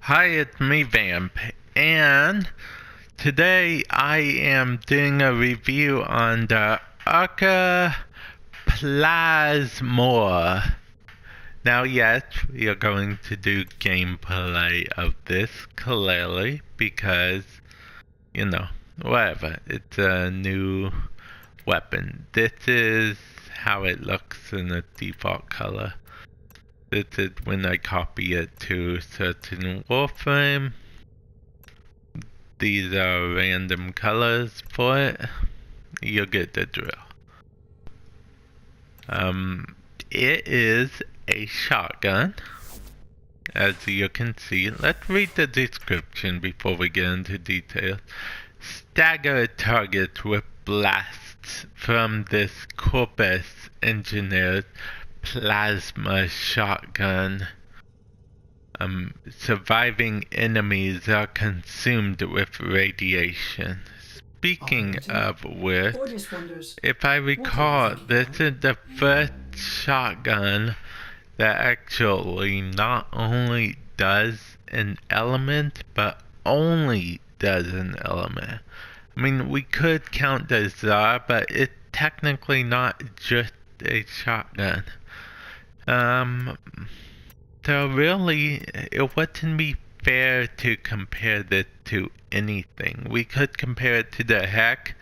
Hi, it's me, Vamp, and today I am doing a review on the Arca Plasmor. Now, yes, we are going to do gameplay of this, clearly, because, whatever, it's a new weapon. This is how it looks in the default color. This is when I copy it to certain Warframe. These are random colors for it. You'll get the drill. It is a shotgun, as you can see. Let's read the description before we get into details. Stagger targets with blasts from this Corpus engineered plasma shotgun. Surviving enemies are consumed with radiation. Speaking of which, if I recall, this is the first shotgun that actually not only does an element, but only does an element. I mean, we could count the Tsar, but it's technically not just a shotgun. So really, it wouldn't be fair to compare this to anything. We could compare it to the Heck,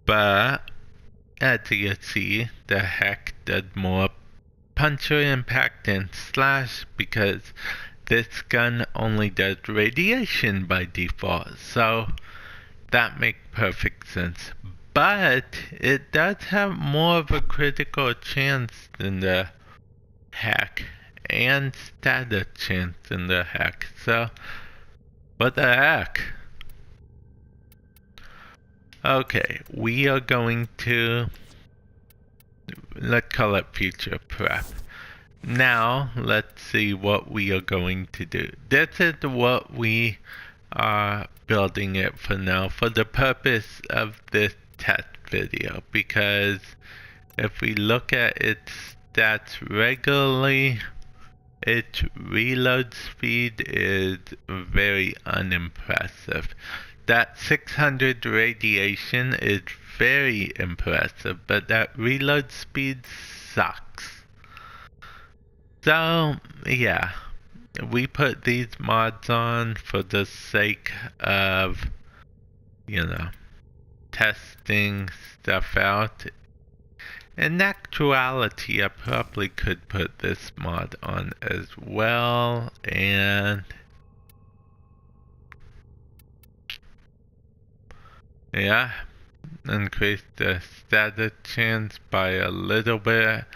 but as you see, the Heck does more puncture impact and slash because this gun only does radiation by default. So that makes perfect sense. But it does have more of a critical chance than the Heck. And static chance in the Heck. So, what the heck? Okay, we are going to, let's call it future prep. Now, let's see what we are going to do. This is what we are building it for now, for the purpose of this test video. Because if we look at its stats regularly, its reload speed is very unimpressive. That 600 radiation is very impressive, but that reload speed sucks. So, yeah, we put these mods on for the sake of, testing stuff out. In actuality, I probably could put this mod on as well, and yeah, increase the static chance by a little bit.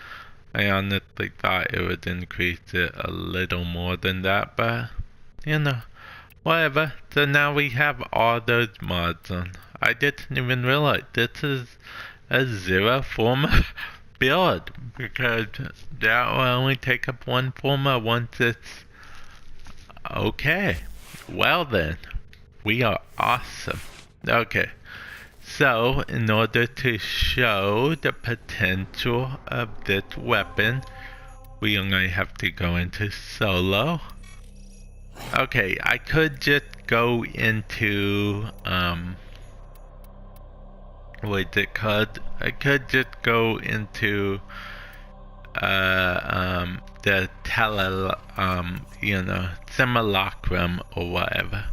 I honestly thought it would increase it a little more than that, but whatever. So now we have all those mods on. I didn't even realize this is a zero former build, because that will only take up one former once it's okay. Well then, we are awesome. Okay, so in order to show the potential of this weapon, we only have to go into solo. Okay, I could just go into what's it called? I could just go into the simulacrum or whatever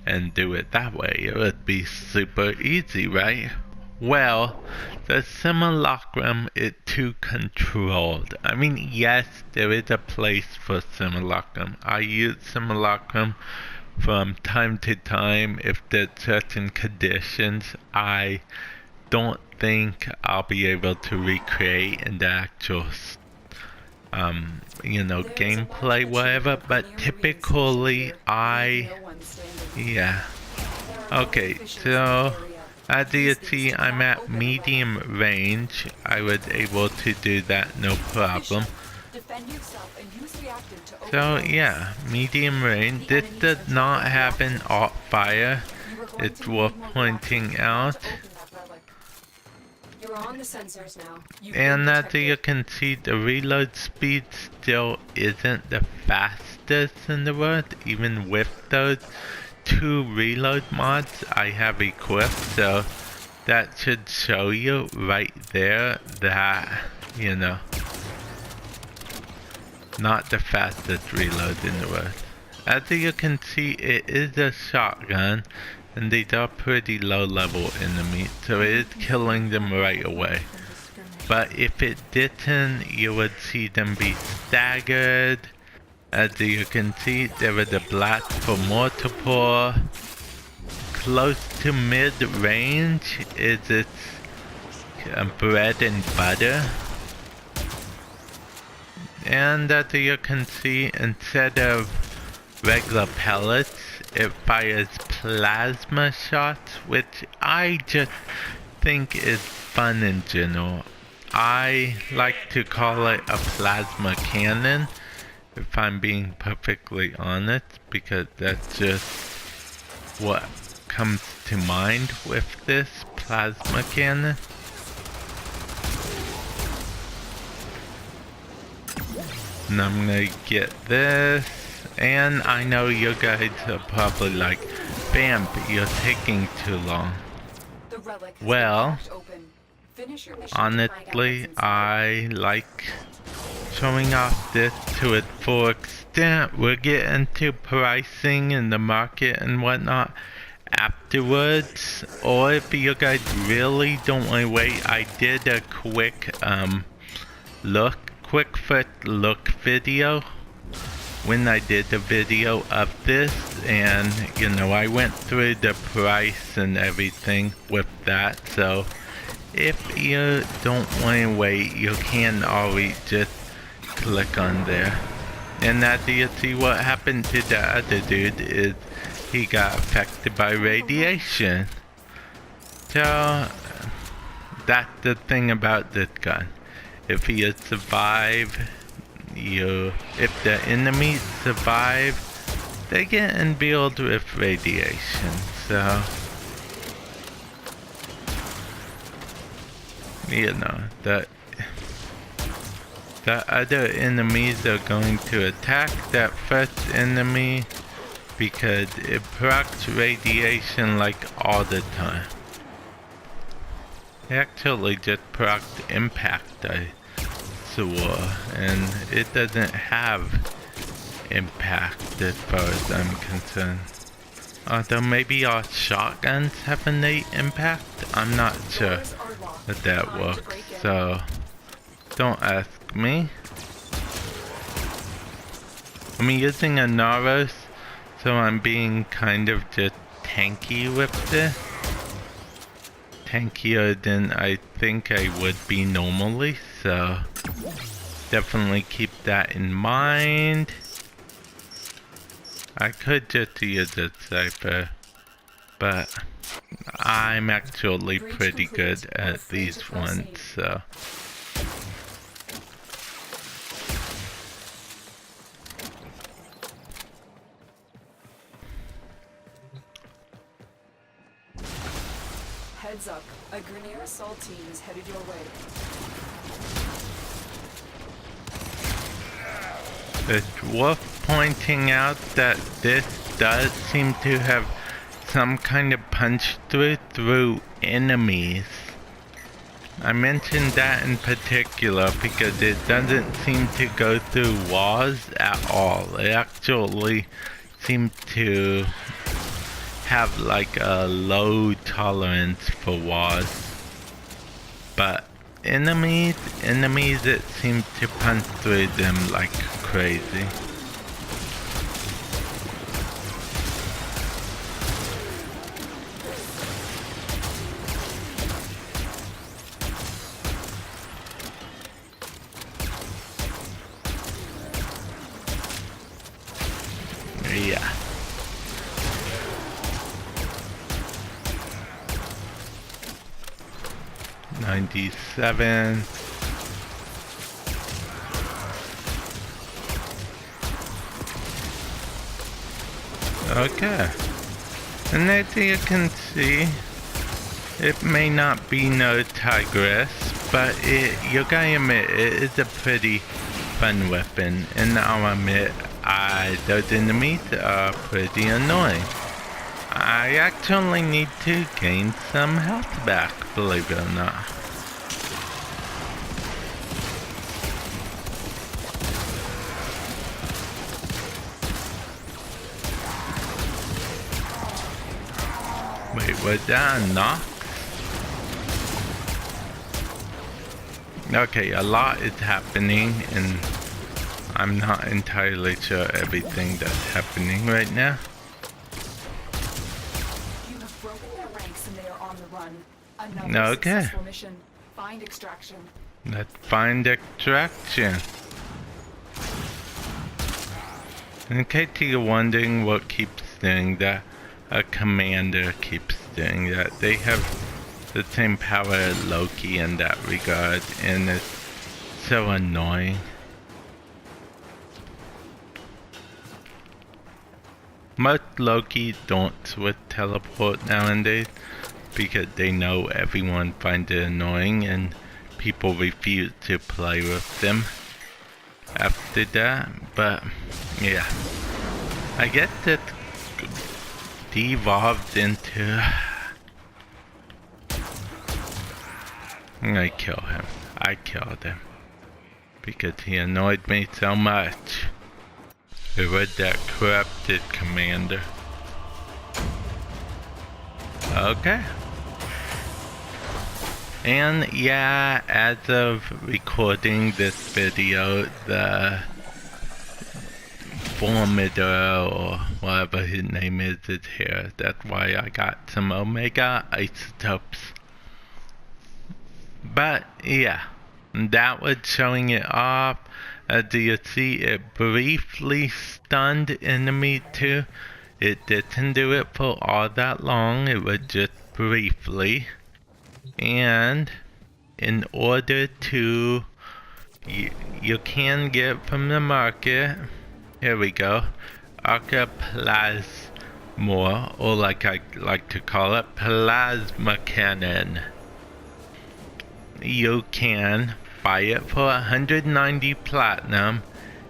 and do it that way. It would be super easy, right? Well, the simulacrum is too controlled. I mean, yes, there is a place for simulacrum. I use simulacrum from time to time if there's certain conditions I don't think I'll be able to recreate in the actual gameplay, whatever, but typically okay, so as you see, I'm at medium range. I was able to do that no problem. So yeah, medium range. This does not have an alt fire. It's worth pointing out. And as you can see, the reload speed still isn't the fastest fastest in the world, even with those 2 reload mods I have equipped. So that should show you right there that, you know, not the fastest reload in the world. As you can see, it is a shotgun, and these are pretty low level enemies, so it is killing them right away. But if it didn't, you would see them be staggered. As you can see, there was a blast for multiple. Close to mid-range is its bread and butter. And as you can see, instead of regular pellets, it fires plasma shots, which I just think is fun in general. I like to call it a plasma cannon, if I'm being perfectly honest, because that's just what comes to mind with this plasma cannon. And I'm gonna get this. And I know you guys are probably like, Bamp, you're taking too long. Well, honestly, I like showing off this to its full extent. We'll get into pricing in the market and whatnot afterwards. Or if you guys really don't want to wait, I did a quick quick look video when I did the video of this, and you know, I went through the price and everything with that. So if you don't want to wait, you can always just click on there. And as you see, what happened to the other dude is he got affected by radiation. So that's the thing about this gun. If you survive, if the enemies survive, they get imbued with radiation. So, you know, the other enemies are going to attack that first enemy because it procs radiation like all the time. It actually just procs impact, I swore, and it doesn't have impact as far as I'm concerned. Although maybe our shotguns have innate impact? I'm not sure that that works, so don't ask me. I'm using a Naros, so I'm being kind of just tanky with this. Tankier than I think I would be normally, so definitely keep that in mind. I could just use a cipher, but I'm actually pretty good at these ones, so. Heads up, a Grenier assault team is headed your way. It's worth pointing out that this does seem to have some kind of punch through enemies. I mentioned that in particular because it doesn't seem to go through walls at all. It actually seems to have like a low tolerance for walls. But enemies, it seems to punch through them like crazy. Yeah. $97. Okay. And as you can see, it may not be no Tigress, but you gotta admit, it is a pretty fun weapon. And I'll admit, those enemies are pretty annoying. I actually need to gain some health back, believe it or not. Wait, was that a knock? Okay, a lot is happening, and I'm not entirely sure everything that's happening right now. You have broken their ranks and they are on the run. Another successful mission. Find extraction. Let's find extraction. In case you're wondering what keeps doing that, a commander keeps doing that. They have the same power as Loki in that regard, and it's so annoying. Most Loki don't with teleport nowadays because they know everyone finds it annoying and people refuse to play with them after that. But yeah, I guess it devolved into... I kill him. I killed him because he annoyed me so much. It was that corrupted commander. Okay. And yeah, as of recording this video, the Formator or whatever his name is here. That's why I got some Omega isotopes. But yeah, that was showing it off. As you see, it briefly stunned enemy too. It didn't do it for all that long, it was just briefly. And in order to, you can get from the market, here we go, Arca Plasmor, or like I like to call it, Plasma Cannon. You can buy it for 190 platinum.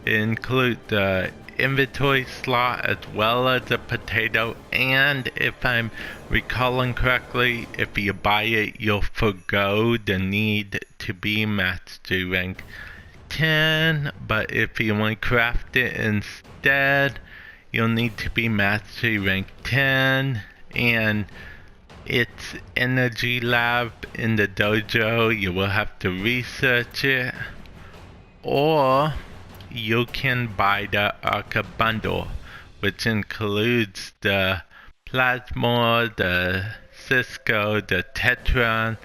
It includes the inventory slot as well as a potato, and if I'm recalling correctly, if you buy it, you'll forgo the need to be mastery rank 10, but if you want to craft it instead, you'll need to be mastery rank 10, and it's energy lab in the dojo. You will have to research it, or you can buy the Arca bundle, which includes the Plasmor, the Cisco, the Tetron,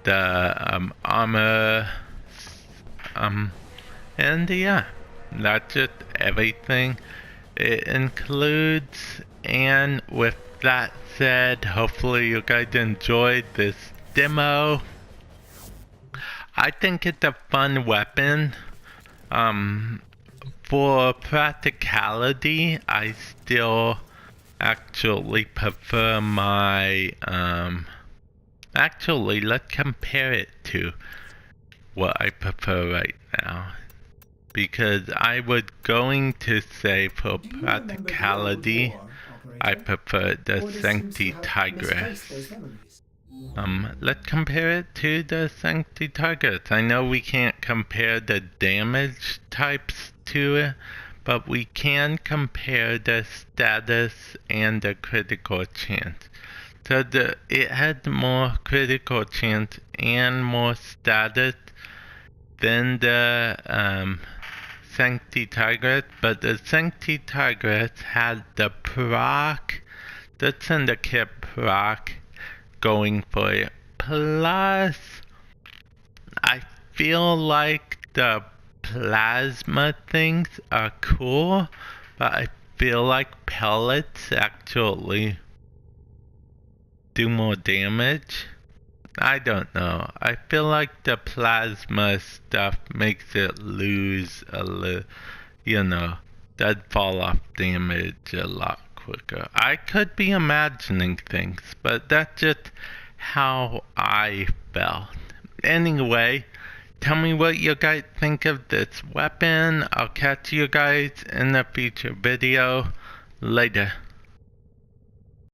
the armor, and yeah, that's just everything it includes. And with that said, hopefully you guys enjoyed this demo. I think it's a fun weapon. For practicality, I still actually prefer my, actually, let's compare it to what I prefer right now. Because I was going to say for practicality, I prefer the Sancti Tigress. Let's compare it to the Sancti Tigress. I know we can't compare the damage types to it, but we can compare the status and the critical chance. So it had more critical chance and more status than the Sancti Tigress, but the Sancti Tigress had the proc, the Syndicate proc going for it. Plus, I feel like the plasma things are cool, but I feel like pellets actually do more damage. I don't know. I feel like the plasma stuff makes it lose a little, you know, does fall off damage a lot quicker. I could be imagining things, but that's just how I felt. Anyway, tell me what you guys think of this weapon. I'll catch you guys in a future video. Later.